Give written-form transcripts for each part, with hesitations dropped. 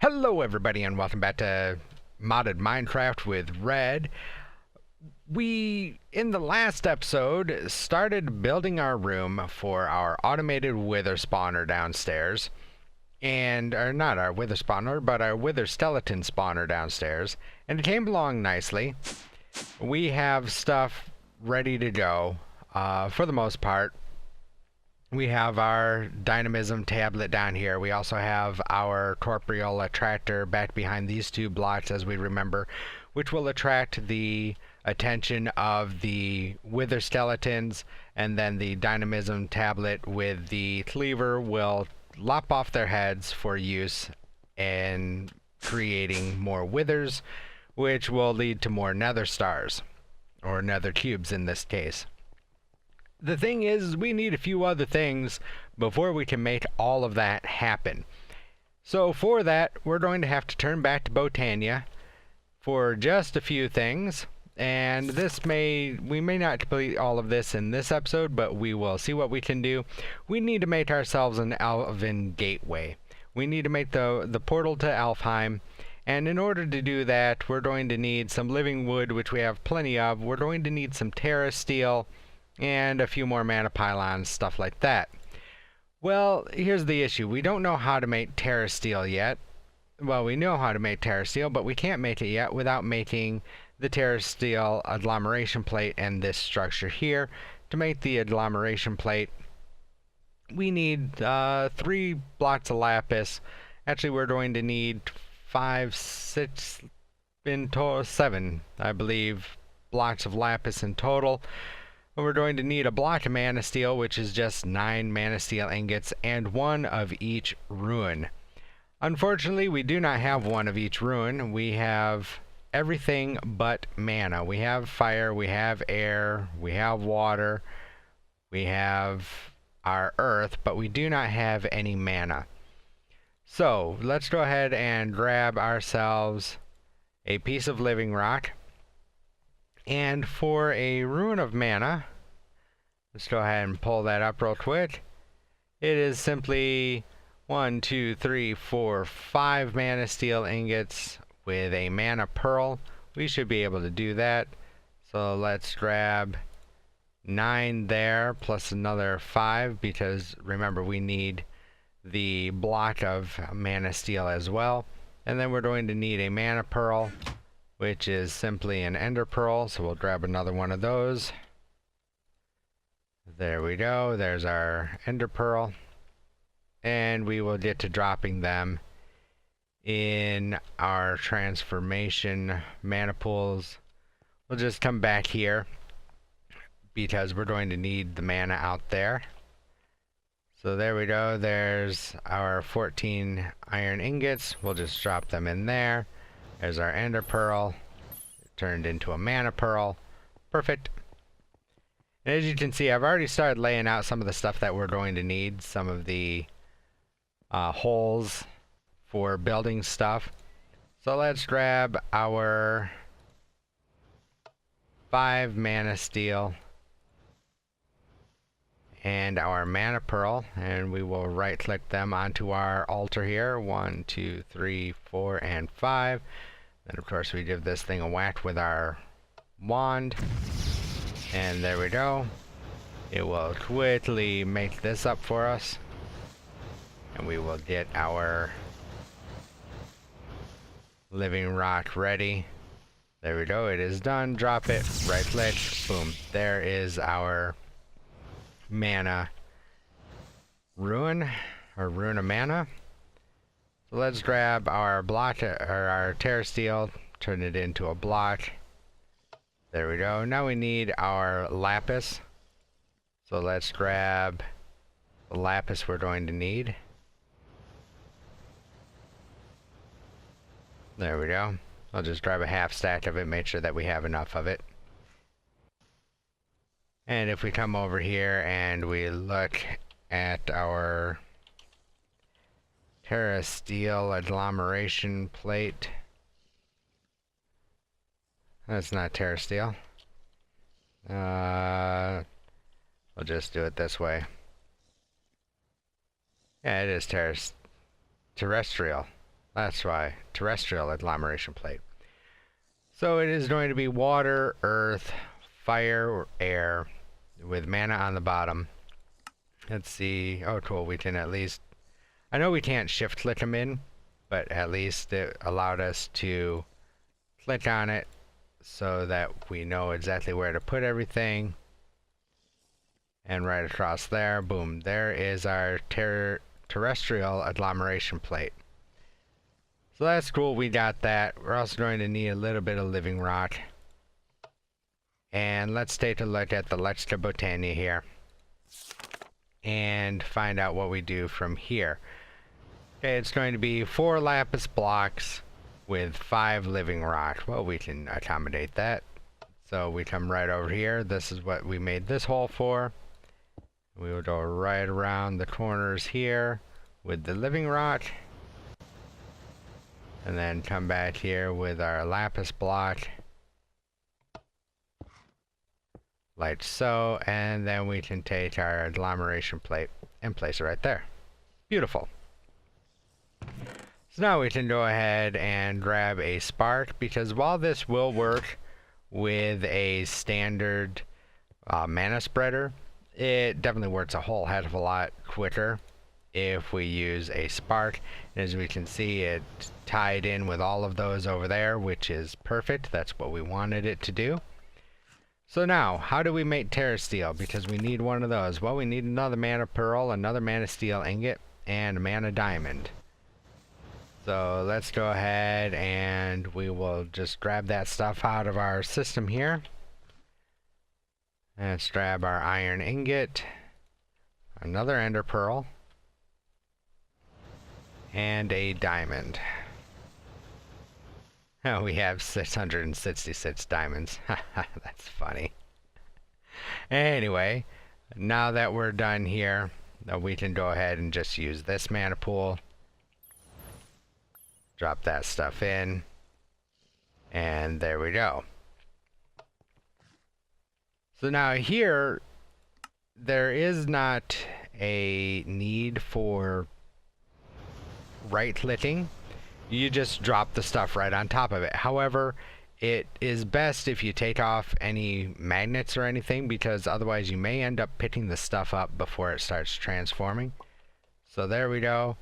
Hello everybody and welcome back to Modded Minecraft with Red. We, in the last episode, started building our room for our automated wither spawner downstairs. Or not our wither spawner, but our wither skeleton spawner downstairs. And it came along nicely. We have stuff ready to go, for the most part. We have our dynamism tablet down here. We also have our corporeal attractor back behind these two blocks, as we remember, which will attract the attention of the wither skeletons, and then the dynamism tablet with the cleaver will lop off their heads for use in creating more withers, which will lead to more nether stars, or nether cubes in this case. The thing is, we need a few other things before we can make all of that happen. So for that, we're going to have to turn back to Botania for just a few things. And we may not complete all of this in this episode, but we will see what we can do. We need to make ourselves an elven gateway. We need to make the portal to Alfheim. And in order to do that, we're going to need some living wood, which we have plenty of. We're going to need some terra steel and a few more mana pylons, stuff like that. Well, here's the issue. We don't know how to make terra steel yet. Well, we know how to make terra steel, but we can't make it yet without making the terra steel agglomeration plate and this structure here. To make the agglomeration plate, we need 3 blocks of lapis. Actually, we're going to need 5, 6, in total 7, I believe, blocks of lapis in total. We're going to need a block of mana steel, which is just 9 mana steel ingots, and 1 of each rune. Unfortunately, we do not have 1 of each rune. We have everything but mana. We have fire, we have air, we have water, we have our earth, but we do not have any mana. So, let's go ahead and grab ourselves a piece of living rock. And for a rune of mana, let's go ahead and pull that up real quick. It is simply 1, 2, 3, 4, 5 mana steel ingots with a mana pearl. We should be able to do that. So let's grab 9 there plus another 5, because remember we need the block of mana steel as well. And then we're going to need a mana pearl, which is simply an ender pearl, so we'll grab another one of those. There we go, there's our ender pearl. And we will get to dropping them in our transformation mana pools. We'll just come back here because we're going to need the mana out there. So there we go, there's our 14 iron ingots. We'll just drop them in there. There's our ender pearl. It turned into a mana pearl. Perfect. And as you can see, I've already started laying out some of the stuff that we're going to need. Some of the holes for building stuff. So let's grab our 5 mana steel and our mana pearl, and we will right click them onto our altar here. 1, 2, 3, 4, and 5. Then of course we give this thing a whack with our wand, and there we go. It will quickly make this up for us, and we will get our living rock ready. There we go, it is done. Drop it, right click, boom. There is our mana rune, or rune of mana. So let's grab our block, or our terra steel, turn it into a block. There we go. Now we need our lapis. So let's grab the lapis we're going to need. There we go. I'll just grab a half stack of it, make sure that we have enough of it. And if we come over here and we look at our terra steel agglomeration plate, that's not terra steel. I'll just do it this way. Yeah, it is terrestrial. That's why. Terrestrial agglomeration plate. So it is going to be water, earth, fire, or air, with mana on the bottom. Let's see. Oh, cool. We can at least... I know we can't shift click them in, but at least it allowed us to click on it so that we know exactly where to put everything. And right across there, boom, there is our terrestrial agglomeration plate. So that's cool, we got that. We're also going to need a little bit of living rock. And let's take a look at the Botania here and find out what we do from here. Okay, it's going to be 4 lapis blocks with 5 living rock. Well, we can accommodate that. So we come right over here. This is what we made this hole for. We will go right around the corners here with the living rock. And then come back here with our lapis block. Like so. And then we can take our agglomeration plate and place it right there. Beautiful. So now we can go ahead and grab a spark, because while this will work with a standard mana spreader, it definitely works a whole heck of a lot quicker if we use a spark. And as we can see, it tied in with all of those over there, which is perfect. That's what we wanted it to do. So now, how do we make Terra Steel? Because we need one of those. Well, we need another mana pearl, another mana steel ingot, and a mana diamond. So let's go ahead and we will just grab that stuff out of our system here. Let's grab our iron ingot, another ender pearl, and a diamond. Oh, we have 666 diamonds. That's funny. Anyway, now that we're done here, we can go ahead and just use this mana pool. Drop that stuff in. And there we go. So now here, there is not a need for right-clicking. You just drop the stuff right on top of it. However, it is best if you take off any magnets or anything, because otherwise you may end up picking the stuff up before it starts transforming. So there we go.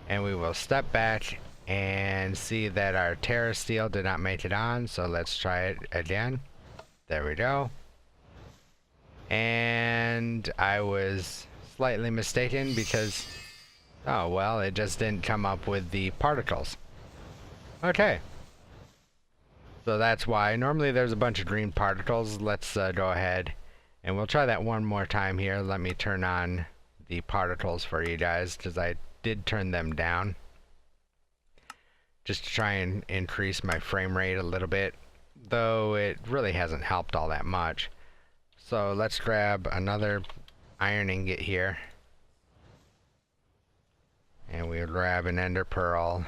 And we will step back and see that our Terra Steel did not make it on. So let's try it again. There we go. And I was slightly mistaken because, oh well, it just didn't come up with the particles. Okay. So that's why. Normally there's a bunch of green particles. Let's go ahead and we'll try that one more time here. Let me turn on the particles for you guys, because I did turn them down just to try and increase my frame rate a little bit, though it really hasn't helped all that much. So let's grab another iron ingot here, and we'll grab an ender pearl.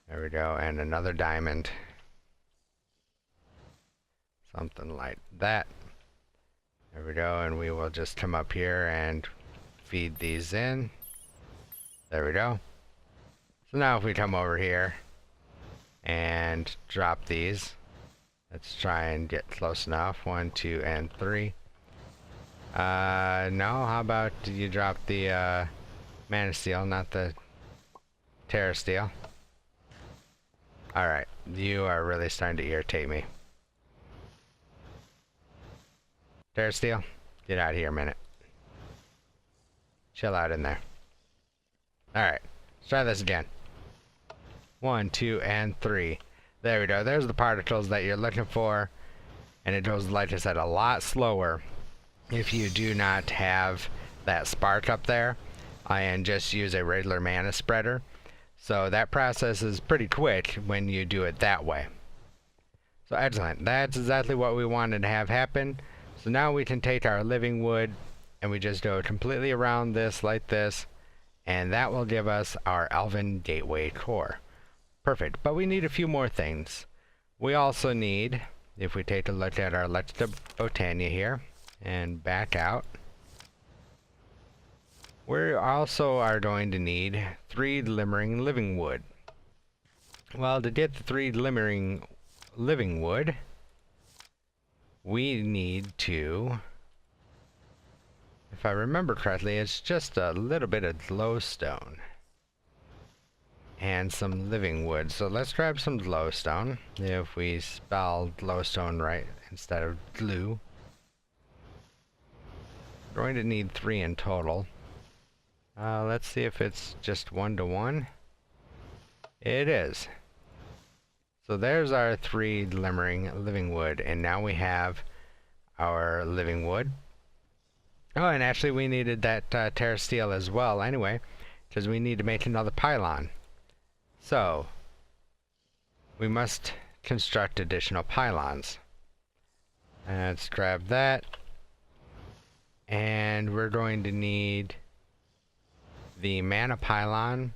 There we go, and another diamond. Something like that. There we go, and we will just come up here and feed these in. There we go. So now if we come over here and drop these, let's try and get close enough. 1, 2, and 3. No, how about you drop the mana steel, not the Terra Steel? Alright, you are really starting to irritate me. Terra Steel, get out of here a minute. Chill out in there. Alright, let's try this again. 1, 2, and 3. There we go. There's the particles that you're looking for. And it goes, like I said, a lot slower if you do not have that spark up there and just use a regular mana spreader. So that process is pretty quick when you do it that way. So excellent. That's exactly what we wanted to have happen. So now we can take our living wood and we just go completely around this like this, and that will give us our Elven Gateway core. Perfect. But we need a few more things. We also need, if we take a look at our Botania here and back out, We also are going to need 3 glimmering living wood. Well, to get the 3 glimmering living wood, we need to, if I remember correctly, it's just a little bit of glowstone and some living wood. So let's grab some glowstone, if we spell glowstone right instead of glue. We're going to need 3 in total. Let's see if it's just 1 to 1. It is. So there's our 3 glimmering living wood, and now we have our living wood. Oh, and actually we needed that terra steel as well anyway, because we need to make another pylon. So we must construct additional pylons. Let's grab that, and we're going to need the mana pylon,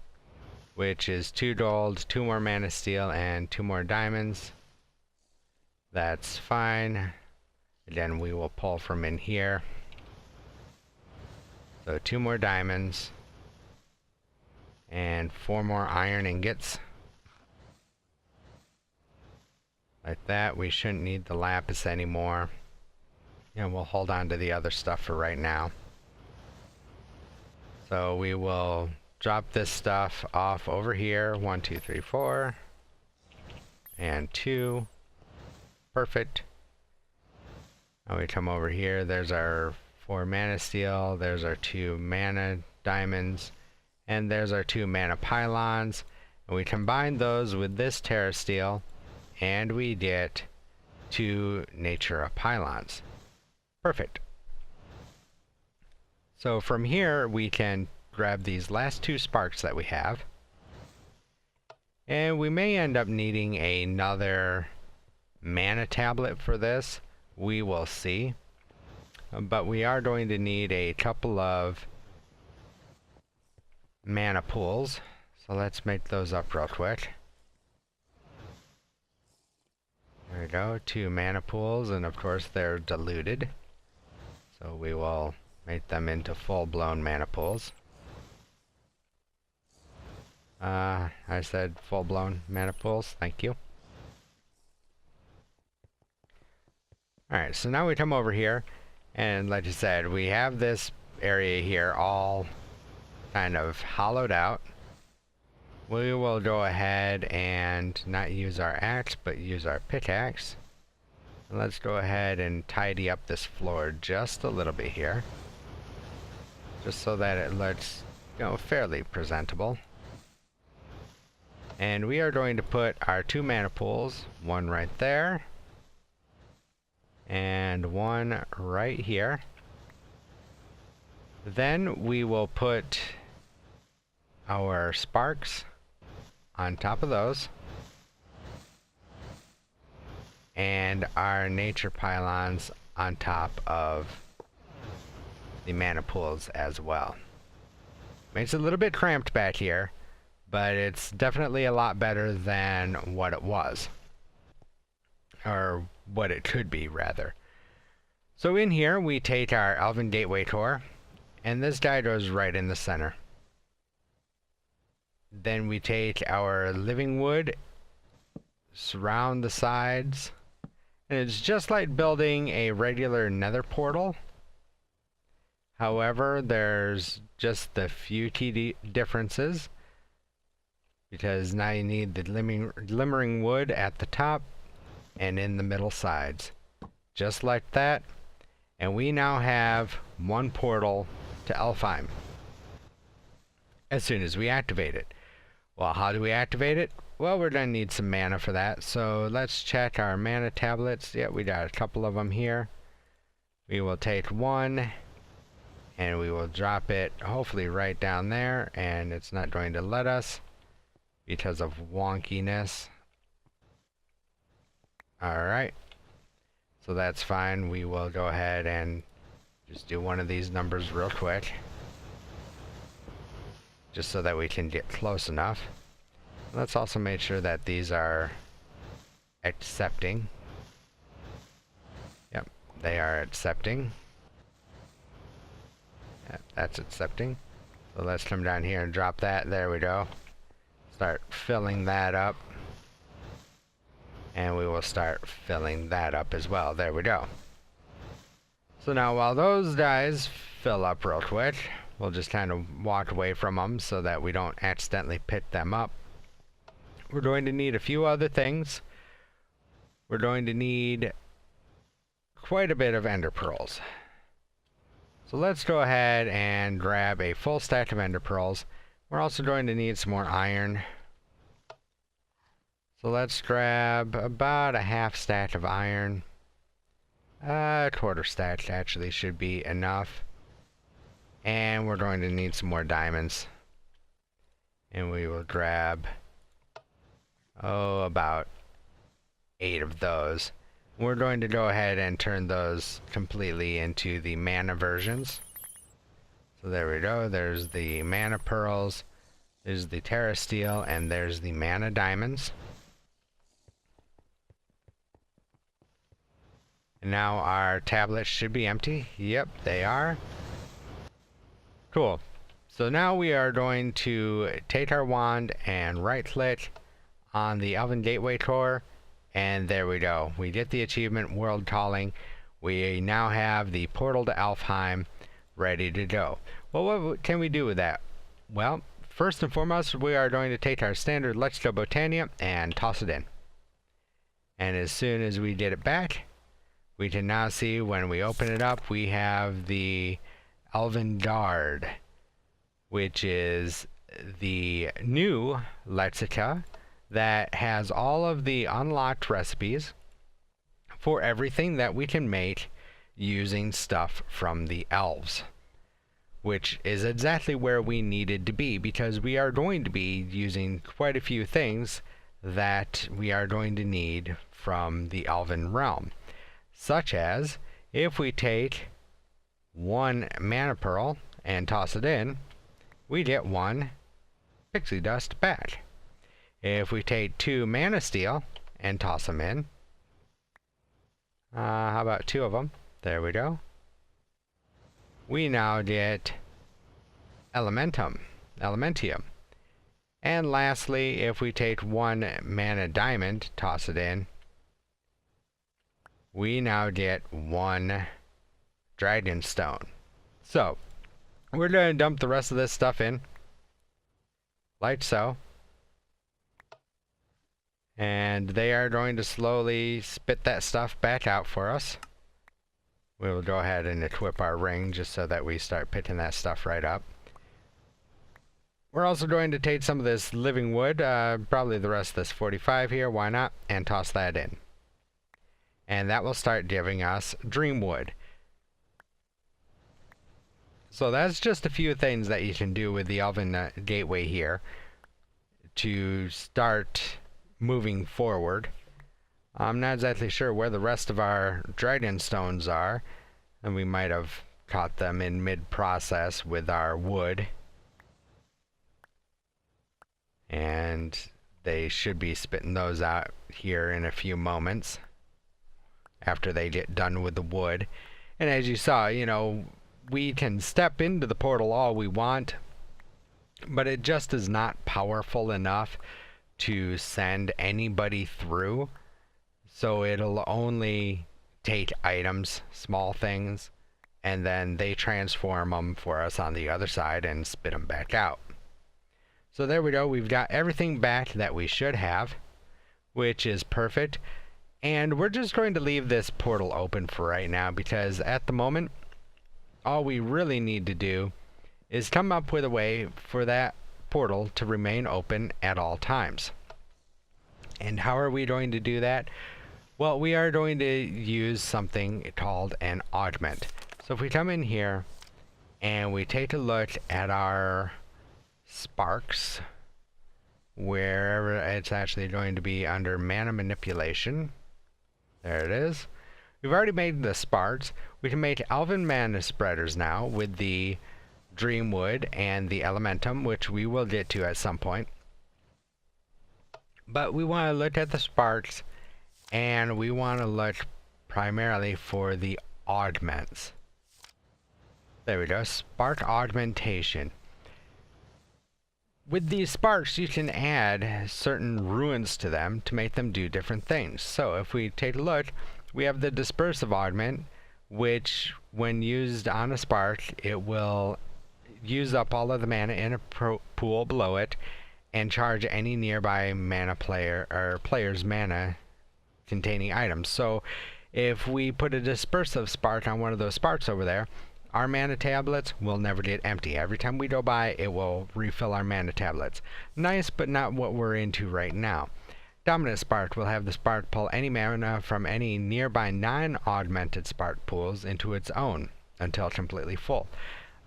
which is 2 gold, 2 more mana steel, and 2 more diamonds. That's fine. Again, we will pull from in here. So 2 more diamonds and 4 more iron ingots. Like that. We shouldn't need the lapis anymore. And we'll hold on to the other stuff for right now. So we will drop this stuff off over here. 1, 2, 3, 4. And 2. Perfect. Now we come over here. There's our 4 mana steel. There's our 2 mana diamonds. And there's our 2 mana pylons. And we combine those with this terra steel, and we get 2 natura pylons. Perfect. So from here we can grab these last 2 sparks that we have, and we may end up needing another mana tablet for this. We will see. But we are going to need a couple of mana pools, so let's make those up real quick. There we go, 2 mana pools, and of course they're diluted, so we will make them into full-blown mana pools. I said full-blown mana pools, thank you. Alright, so now we come over here, and like I said, we have this area here all kind of hollowed out. We will go ahead and not use our axe, but use our pickaxe. And let's go ahead and tidy up this floor just a little bit here, just so that it looks, you know, fairly presentable. And we are going to put our 2 mana pools, 1 right there, and 1 right here. Then we will put our sparks on top of those, and our nature pylons on top of the mana pools as well. Makes it a little bit cramped back here, but it's definitely a lot better than what it was, or what it could be rather. So in here we take our Elven Gateway core, and this guy goes right in the center. Then we take our living wood, surround the sides, and it's just like building a regular nether portal. However, there's just a few key differences, because now you need the glimmering wood at the top and in the middle sides. Just like that, and we now have 1 portal to Elfheim as soon as we activate it. Well, how do we activate it? Well, we're going to need some mana for that, so let's check our mana tablets. Yeah, we got a couple of them here. We will take 1, and we will drop it hopefully right down there, and it's not going to let us because of wonkiness. Alright, so that's fine. We will go ahead and just do one of these numbers real quick, just so that we can get close enough. Let's also make sure that these are accepting. Yep, they are accepting. Yep, that's accepting. So let's come down here and drop that. There we go. Start filling that up. And we will start filling that up as well. There we go. So now while those guys fill up real quick, we'll just kind of walk away from them so that we don't accidentally pick them up. We're going to need a few other things. We're going to need quite a bit of ender pearls. So let's go ahead and grab a full stack of ender pearls. We're also going to need some more iron. So let's grab about a half stack of iron. A quarter stack actually should be enough. And we're going to need some more diamonds. And we will grab, about 8 of those. We're going to go ahead and turn those completely into the mana versions. So there we go. There's the mana pearls, there's the terra steel, and there's the mana diamonds. And now our tablets should be empty. Yep, they are. Cool. So now we are going to take our wand and right click on the Elven Gateway core. And there we go. We get the achievement World Calling. We now have the portal to Alfheim ready to go. Well, what can we do with that? Well, first and foremost, we are going to take our standard Let's Go Botania and toss it in. And as soon as we get it back, we can now see when we open it up, we have the Elven Guard, which is the new Lexica that has all of the unlocked recipes for everything that we can make using stuff from the elves, which is exactly where we needed to be, because we are going to be using quite a few things that we are going to need from the elven realm, such as if we take 1 mana pearl and toss it in, we get 1 pixie dust back. If we take 2 mana steel and toss them in, how about 2 of them? There we go. We now get Elementium. And lastly, if we take 1 mana diamond, toss it in, we now get 1 dragon stone. So, we're going to dump the rest of this stuff in, like so. And they are going to slowly spit that stuff back out for us. We'll go ahead and equip our ring just so that we start picking that stuff right up. We're also going to take some of this living wood, probably the rest of this 45 here, why not, and toss that in. And that will start giving us dream wood. So that's just a few things that you can do with the Elven Gateway here to start moving forward. I'm not exactly sure where the rest of our dragon stones are, and we might have caught them in mid-process with our wood. And they should be spitting those out here in a few moments after they get done with the wood. And as you saw, you know, we can step into the portal all we want, but it just is not powerful enough to send anybody through. So it'll only take items, small things, and then they transform them for us on the other side and spit them back out. So there we go. We've got everything back that we should have, which is perfect. And we're just going to leave this portal open for right now, because at the moment, all we really need to do is come up with a way for that portal to remain open at all times. And how are we going to do that? Well, we are going to use something called an augment. So if we come in here and we take a look at our sparks, wherever it's actually going to be under mana manipulation, there it is. We've already made the sparks. We can make elven mana spreaders now with the Dreamwood and the Elementum, which we will get to at some point. But we want to look at the sparks, and we want to look primarily for the augments. There we go, spark augmentation. with these sparks, you can add certain ruins to them to make them do different things. So if we take a look, we have the dispersive augment, which when used on a spark, it will use up all of the mana in a pool below it and charge any nearby mana player or player's mana containing items. So if we put a dispersive spark on one of those sparks over there, our mana tablets will never get empty. Every time we go by, it will refill our mana tablets. Nice, but not what we're into right now. Dominant Spark will have the spark pull any mana from any nearby non-augmented spark pools into its own until completely full.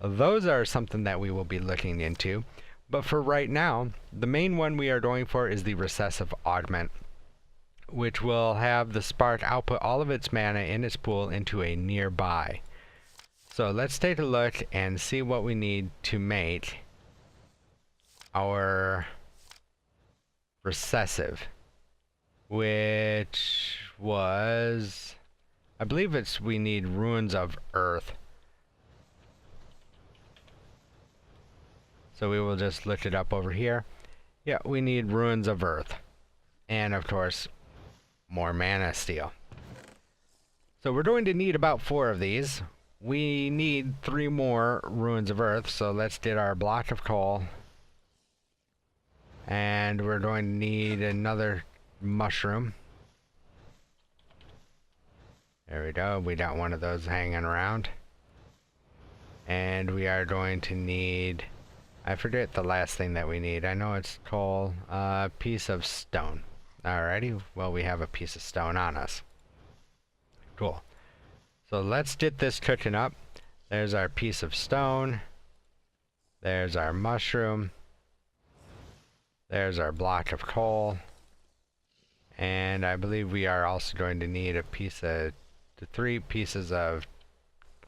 Those are something that we will be looking into, but for right now, the main one we are going for is the recessive augment, which will have the spark output all of its mana in its pool into a nearby. So let's take a look and see what we need to make our recessive, which was, I believe we need Ruins of Earth. So we will just look it up over here. Yeah, we need Ruins of Earth. And of course, more mana steel. So we're going to need about 4 of these. We need 3 more Ruins of Earth, so let's get our block of coal. And we're going to need another mushroom. There we go, we got one of those hanging around. And we are going to need, I forget the last thing that we need. I know it's coal, a piece of stone. Alrighty, well we have a piece of stone on us. Cool. So let's get this cooking up. There's our piece of stone. There's our mushroom. There's our block of coal. And I believe we are also going to need a piece of, 3 pieces of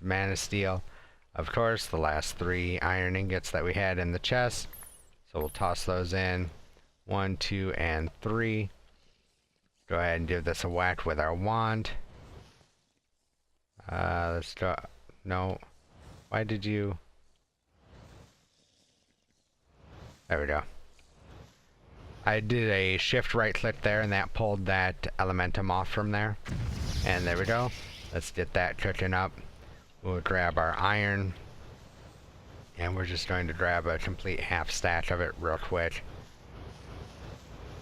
mana steel. Of course, the last 3 iron ingots that we had in the chest. So we'll toss those in. 1, 2, and 3. Go ahead and give this a whack with our wand. Let's go. No. Why did you? There we go. I did a shift right click there and that pulled that elementum off from there. And there we go. Let's get that cooking up. We'll grab our iron. And we're just going to grab a complete half stack of it real quick.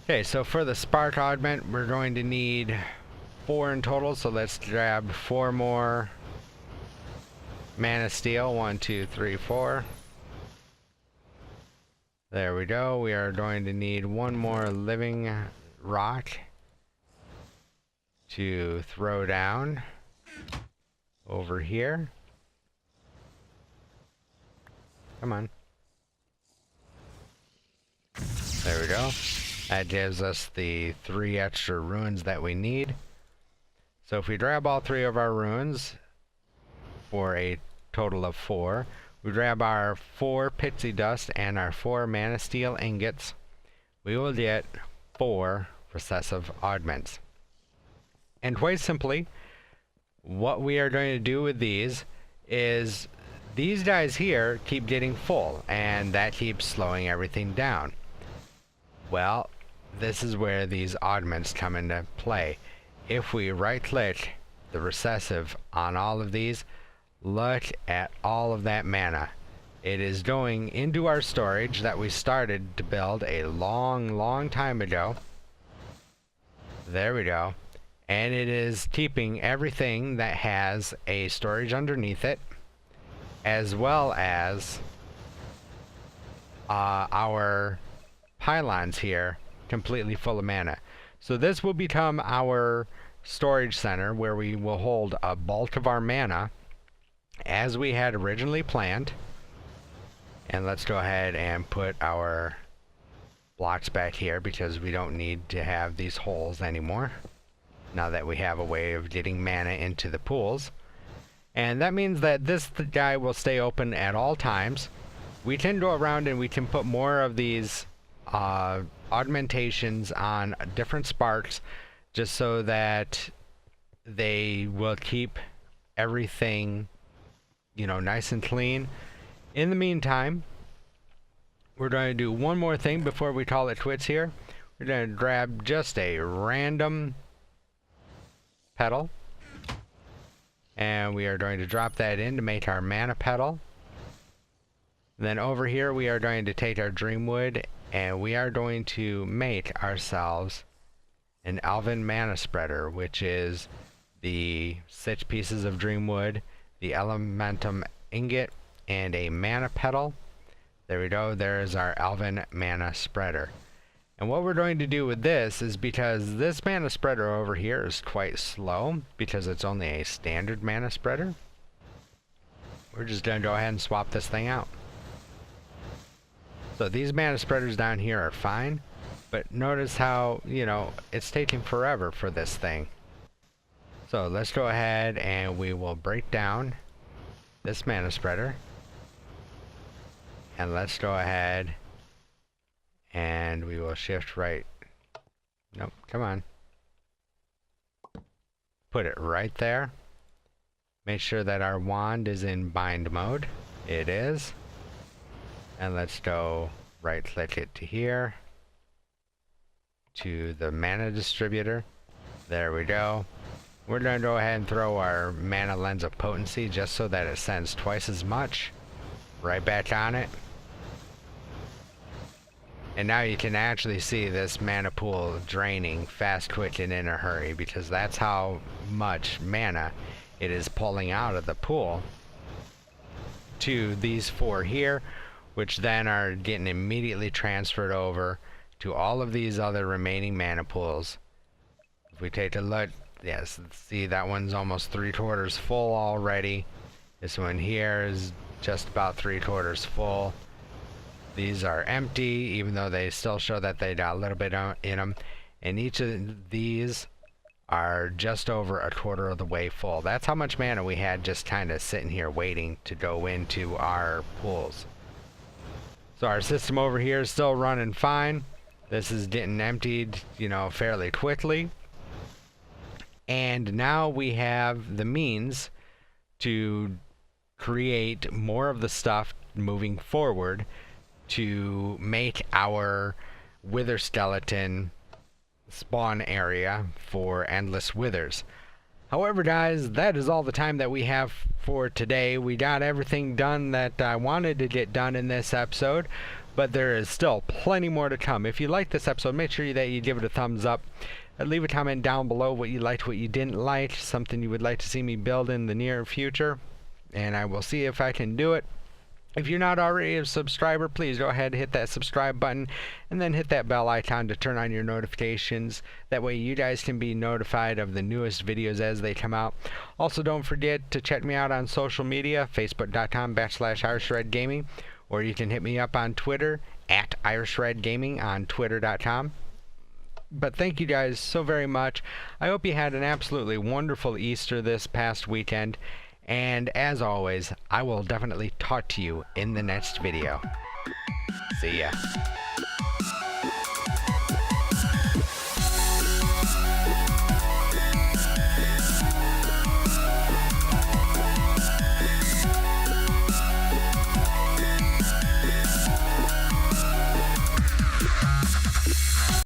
Okay, so for the spark augment, we're going to need 4 in total, so let's grab 4 more mana steel. 1, 2, 3, 4. There we go. We are going to need 1 more living rock to throw down over here. Come on. There we go. That gives us the 3 extra ruins that we need. So if we grab all 3 of our ruins for a total of 4, we grab our 4 pixie dust and our 4 mana steel ingots, we will get 4 recessive augments. And quite simply, what we are going to do with these is these guys here keep getting full, and that keeps slowing everything down. Well, this is where these augments come into play. If we right click the recessive on all of these, look at all of that mana. It is going into our storage that we started to build a long time ago. There we go. And it is keeping everything that has a storage underneath it, as well as our pylons here completely full of mana. So this will become our storage center where we will hold a bulk of our mana as we had originally planned. And let's go ahead and put our blocks back here because we don't need to have these holes anymore now that we have a way of getting mana into the pools. And that means that this guy will stay open at all times. We can go around and we can put more of these augmentations on different sparks just so that they will keep everything, you know, nice and clean. In the meantime, we're going to do one more thing before we call it quits here. We're going to grab just a random petal, and we are going to drop that in to make our mana petal. Then over here we are going to take our Dreamwood, and we are going to make ourselves an Elven Mana Spreader, which is the 6 pieces of Dreamwood, the Elementum Ingot, and a Mana Petal. There we go, there is our Elven Mana Spreader. And what we're going to do with this is, because this Mana Spreader over here is quite slow, because it's only a standard Mana Spreader, we're just going to go ahead and swap this thing out. So these Mana Spreaders down here are fine, but notice how, you know, it's taking forever for this thing. So let's go ahead and we will break down this Mana Spreader. And let's go ahead and we will shift right. Nope, come on. Put it right there. Make sure that our wand is in bind mode. It is. And let's go right click it to here, to the mana distributor. There we go. We're going to go ahead and throw our mana lens of potency just so that it sends twice as much right back on it. And now you can actually see this mana pool draining fast, quick, and in a hurry, because that's how much mana it is pulling out of the pool to these 4 here, which then are getting immediately transferred over to all of these other remaining mana pools. If we take a look, yes, see that one's almost 3/4 full already. This one here is just about 3/4 full. These are empty, even though they still show that they got a little bit in them. And each of these are just over 1/4 of the way full. That's how much mana we had just kind of sitting here waiting to go into our pools. So our system over here is still running fine. This is getting emptied, you know, fairly quickly. And now we have the means to create more of the stuff moving forward to make our wither skeleton spawn area for endless withers. However, guys, that is all the time that we have for today. We got everything done that I wanted to get done in this episode, but there is still plenty more to come. If you liked this episode, make sure that you give it a thumbs up. Leave a comment down below what you liked, what you didn't like, something you would like to see me build in the near future, and I will see if I can do it. If you're not already a subscriber, please go ahead and hit that subscribe button and then hit that bell icon to turn on your notifications. That way you guys can be notified of the newest videos as they come out. Also, don't forget to check me out on social media, facebook.com/IrishRedGaming, or you can hit me up on Twitter at IrishRedGaming on twitter.com. But thank you guys so very much. I hope you had an absolutely wonderful Easter this past weekend. And as always, I will definitely talk to you in the next video. See ya.